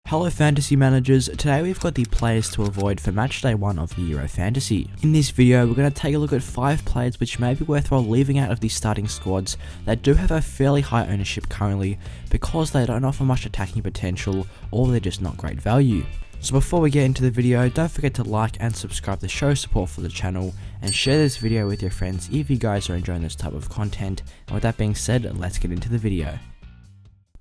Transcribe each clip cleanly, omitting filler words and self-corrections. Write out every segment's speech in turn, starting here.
Hello fantasy managers, today we've got the players to avoid for matchday 1 of the Euro Fantasy. In this video we're going to take a look at 5 players which may be worthwhile leaving out of the starting squads that do have a fairly high ownership currently because they don't offer much attacking potential or they're just not great value. So before we get into the video, don't forget to like and subscribe to show support for the channel and share this video with your friends if you guys are enjoying this type of content. And with that being said, let's get into the video.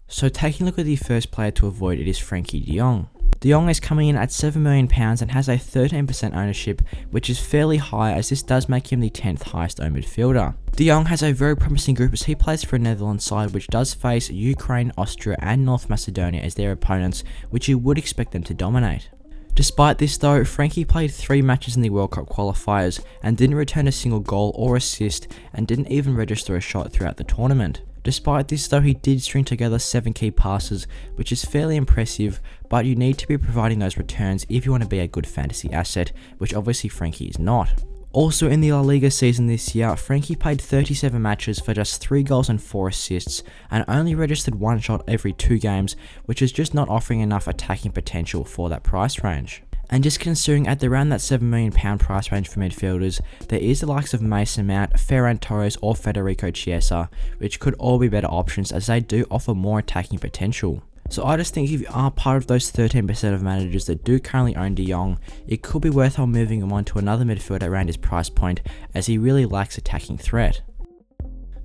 So taking a look at the first player to avoid, it is Frenkie De Jong. De Jong is coming in at £7 million and has a 13% ownership, which is fairly high as this does make him the 10th highest owned midfielder. De Jong has a very promising group as he plays for a Netherlands side which does face Ukraine, Austria and North Macedonia as their opponents, which you would expect them to dominate. Despite this though, Frenkie played 3 matches in the World Cup qualifiers and didn't return a single goal or assist and didn't even register a shot throughout the tournament. Despite this though, he did string together 7 key passes, which is fairly impressive, but you need to be providing those returns if you want to be a good fantasy asset, which obviously Frenkie is not. Also in the La Liga season this year, Frenkie played 37 matches for just 3 goals and 4 assists, and only registered 1 shot every 2 games, which is just not offering enough attacking potential for that price range. And just considering at around that £7 million price range for midfielders, there is the likes of Mason Mount, Ferran Torres or Federico Chiesa, which could all be better options as they do offer more attacking potential. So I just think if you are part of those 13% of managers that do currently own De Jong, it could be worthwhile moving him on to another midfielder around his price point as he really lacks attacking threat.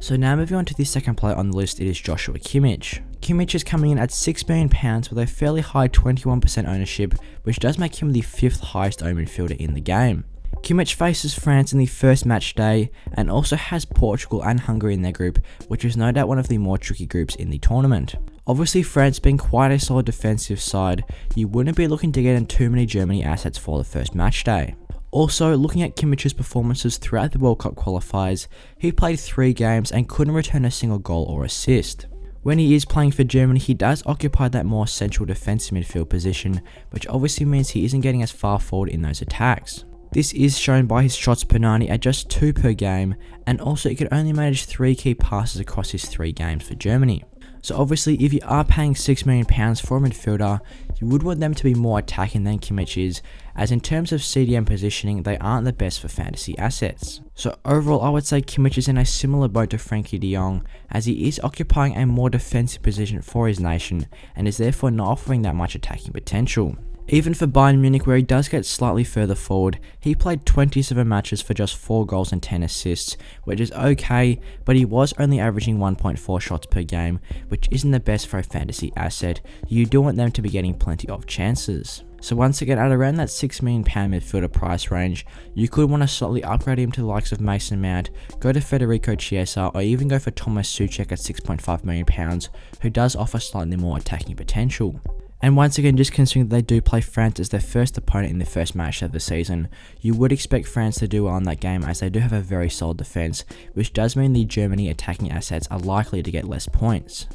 So now moving on to the second player on the list, it is Joshua Kimmich. Kimmich is coming in at £6 million with a fairly high 21% ownership, which does make him the 5th highest owned midfielder in the game. Kimmich faces France in the first match day and also has Portugal and Hungary in their group, which is no doubt one of the more tricky groups in the tournament. Obviously France being quite a solid defensive side, you wouldn't be looking to get in too many Germany assets for the first match day. Also, looking at Kimmich's performances throughout the World Cup qualifiers, he played 3 games and couldn't return a single goal or assist. When he is playing for Germany, he does occupy that more central defensive midfield position, which obviously means he isn't getting as far forward in those attacks. This is shown by his shots per 90 at just 2 per game, and also he could only manage 3 key passes across his 3 games for Germany. So obviously if you are paying £6 million for a midfielder, you would want them to be more attacking than Kimmich is, as in terms of CDM positioning they aren't the best for fantasy assets. So overall I would say Kimmich is in a similar boat to Frenkie De Jong, as he is occupying a more defensive position for his nation and is therefore not offering that much attacking potential. Even for Bayern Munich, where he does get slightly further forward, he played 27 matches for just 4 goals and 10 assists, which is okay, but he was only averaging 1.4 shots per game, which isn't the best for a fantasy asset. You do want them to be getting plenty of chances. So once again, at around that £6 million midfielder price range, you could want to slightly upgrade him to the likes of Mason Mount, go to Federico Chiesa, or even go for Thomas Souček at £6.5 million, who does offer slightly more attacking potential. And once again, just considering that they do play France as their first opponent in the first match of the season, you would expect France to do well in that game as they do have a very solid defense, which does mean the Germany attacking assets are likely to get less points.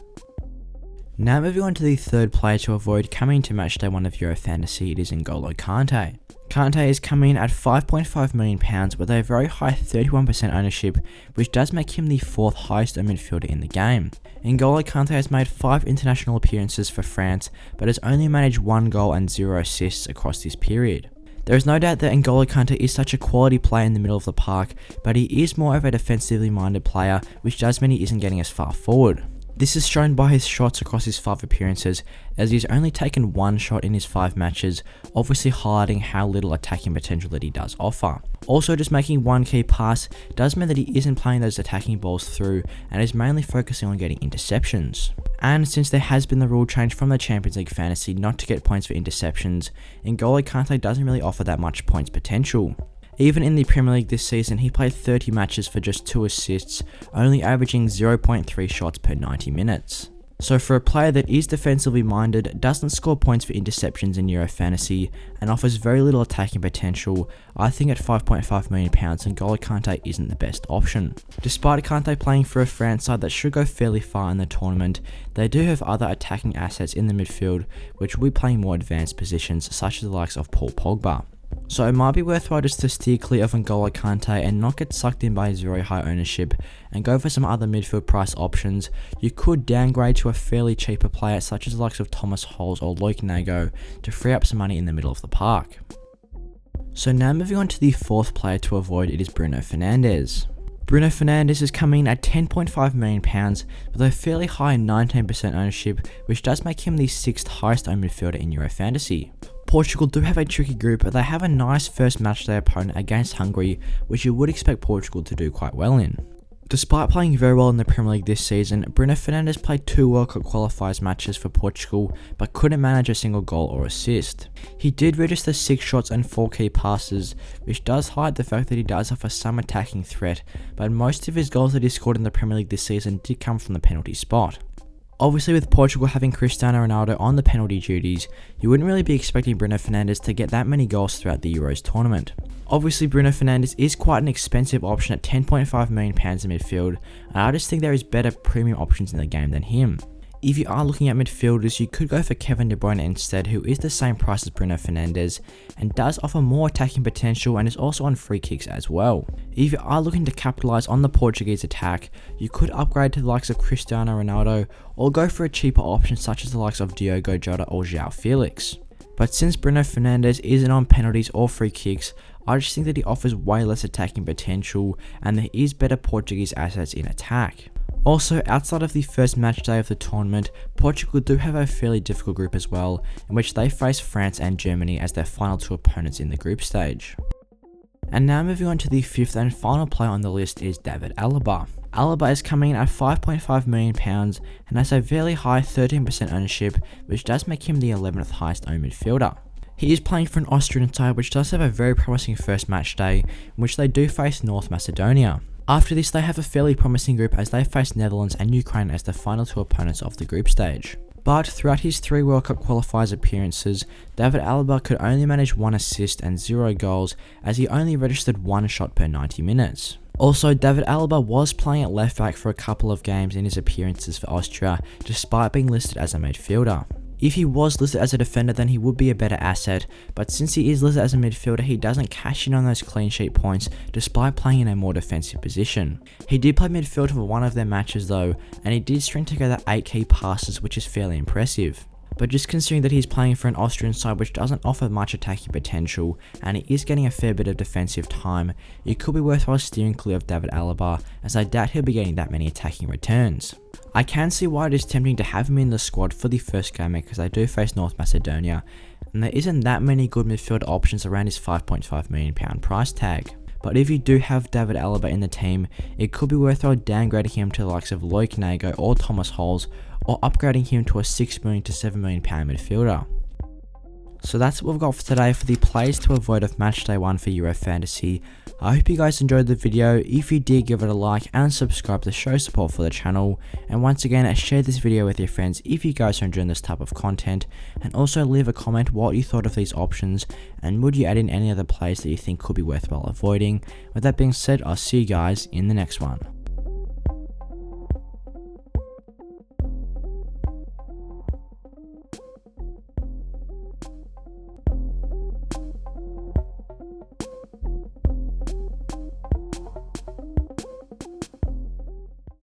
Now moving on to the third player to avoid coming into matchday 1 of Euro Fantasy, it is N'Golo Kanté. Kanté is coming in at £5.5 million with a very high 31% ownership, which does make him the 4th highest owned midfielder in the game. N'Golo Kanté has made 5 international appearances for France, but has only managed 1 goal and 0 assists across this period. There is no doubt that N'Golo Kanté is such a quality player in the middle of the park, but he is more of a defensively minded player, which does mean he isn't getting as far forward. This is shown by his shots across his 5 appearances, as he's only taken 1 shot in his 5 matches, obviously highlighting how little attacking potential that he does offer. Also, just making 1 key pass does mean that he isn't playing those attacking balls through and is mainly focusing on getting interceptions. And since there has been the rule change from the Champions League Fantasy not to get points for interceptions, N'Golo Kanté doesn't really offer that much points potential. Even in the Premier League this season, he played 30 matches for just 2 assists, only averaging 0.3 shots per 90 minutes. So for a player that is defensively minded, doesn't score points for interceptions in Euro Fantasy, and offers very little attacking potential, I think at £5.5 million, N'Golo Kanté isn't the best option. Despite Kanté playing for a France side that should go fairly far in the tournament, they do have other attacking assets in the midfield, which will be playing more advanced positions such as the likes of Paul Pogba. So it might be worthwhile just to steer clear of N'Golo Kanté and not get sucked in by his very high ownership and go for some other midfield price options. You could downgrade to a fairly cheaper player such as the likes of Thomas Holes or Loic Nago to free up some money in the middle of the park. So now moving on to the fourth player to avoid, it is Bruno Fernandes. Bruno Fernandes is coming in at £10.5 million with a fairly high 19% ownership, which does make him the 6th highest owned midfielder in Euro Fantasy. Portugal do have a tricky group, but they have a nice first matchday opponent against Hungary, which you would expect Portugal to do quite well in. Despite playing very well in the Premier League this season, Bruno Fernandes played 2 World Cup qualifiers matches for Portugal, but couldn't manage a single goal or assist. He did register 6 shots and 4 key passes, which does hide the fact that he does offer some attacking threat, but most of his goals that he scored in the Premier League this season did come from the penalty spot. Obviously, with Portugal having Cristiano Ronaldo on the penalty duties, you wouldn't really be expecting Bruno Fernandes to get that many goals throughout the Euros tournament. Obviously, Bruno Fernandes is quite an expensive option at £10.5 million in midfield, and I just think there is better premium options in the game than him. If you are looking at midfielders, you could go for Kevin De Bruyne instead, who is the same price as Bruno Fernandes and does offer more attacking potential and is also on free kicks as well. If you are looking to capitalise on the Portuguese attack, you could upgrade to the likes of Cristiano Ronaldo or go for a cheaper option such as the likes of Diogo Jota or João Felix. But since Bruno Fernandes isn't on penalties or free kicks, I just think that he offers way less attacking potential and there is better Portuguese assets in attack. Also, outside of the first match day of the tournament, Portugal do have a fairly difficult group as well, in which they face France and Germany as their final 2 opponents in the group stage. And now moving on to the 5th and final player on the list is David Alaba. Alaba is coming in at £5.5 million and has a very high 13% ownership, which does make him the 11th highest owned midfielder. He is playing for an Austrian side which does have a very promising first match day, in which they do face North Macedonia. After this, they have a fairly promising group as they face Netherlands and Ukraine as the final 2 opponents of the group stage. But throughout his 3 World Cup qualifiers appearances, David Alaba could only manage 1 assist and 0 goals as he only registered 1 shot per 90 minutes. Also, David Alaba was playing at left back for a couple of games in his appearances for Austria, despite being listed as a midfielder. If he was listed as a defender, then he would be a better asset, but since he is listed as a midfielder, he doesn't cash in on those clean sheet points despite playing in a more defensive position. He did play midfield for one of their matches though, and he did string together 8 key passes, which is fairly impressive. But just considering that he's playing for an Austrian side which doesn't offer much attacking potential, and he is getting a fair bit of defensive time, it could be worthwhile steering clear of David Alaba, as I doubt he'll be getting that many attacking returns. I can see why it is tempting to have him in the squad for the first game because they do face North Macedonia, and there isn't that many good midfield options around his £5.5 million price tag. But if you do have David Alaba in the team, it could be worthwhile downgrading him to the likes of Loic Nago or Thomas Holes, or upgrading him to a £6 million to £7 million midfielder. So that's what we've got for today for the plays to avoid of matchday 1 for Euro Fantasy. I hope you guys enjoyed the video. If you did, give it a like and subscribe to show support for the channel. And once again, share this video with your friends if you guys are enjoying this type of content. And also leave a comment what you thought of these options and would you add in any other plays that you think could be worthwhile avoiding. With that being said, I'll see you guys in the next one.